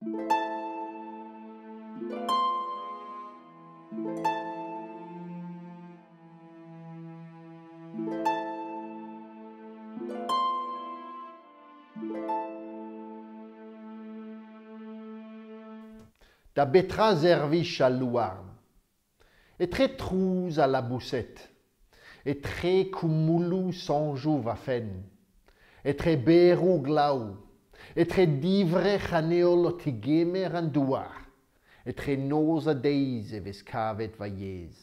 Da betra zervish al louarn. Et très trouz à la boussette. Et très kumoulou sanjou va fen. Et très berou glaou. Et très divre chaneol o tigemer an douar. Et très noz a deiz e vez kavet va yez.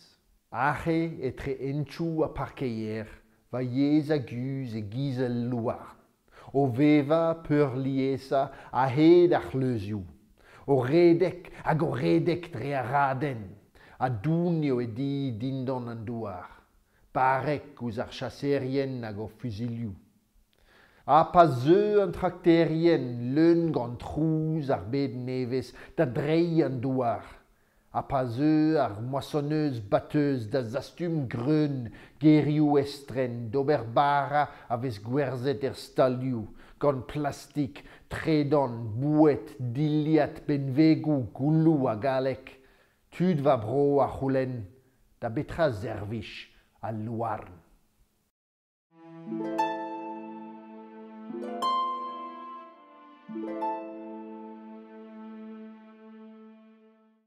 Ache et très enchou a parkeyer va yez a guz e giz a louarn. O veva peur liesa a hed ar leuziou. O redek hag o redek dre a raden. A dounio e di dindon an douar. Barek ouz ar chasserien hag o fusiliou. A pa zeu an trakterien leun gant trouz ar bed nevez da drei an douar. A pa zeu ar moissonneuse batteuse da zastum greun gerioù estren d'ober bara a vez gwerzet stalioù gant plastik, tredon, bouet, diliat, benvegou, goulou a galek. Tud va bro a c'houlen da betra zervish a louarn.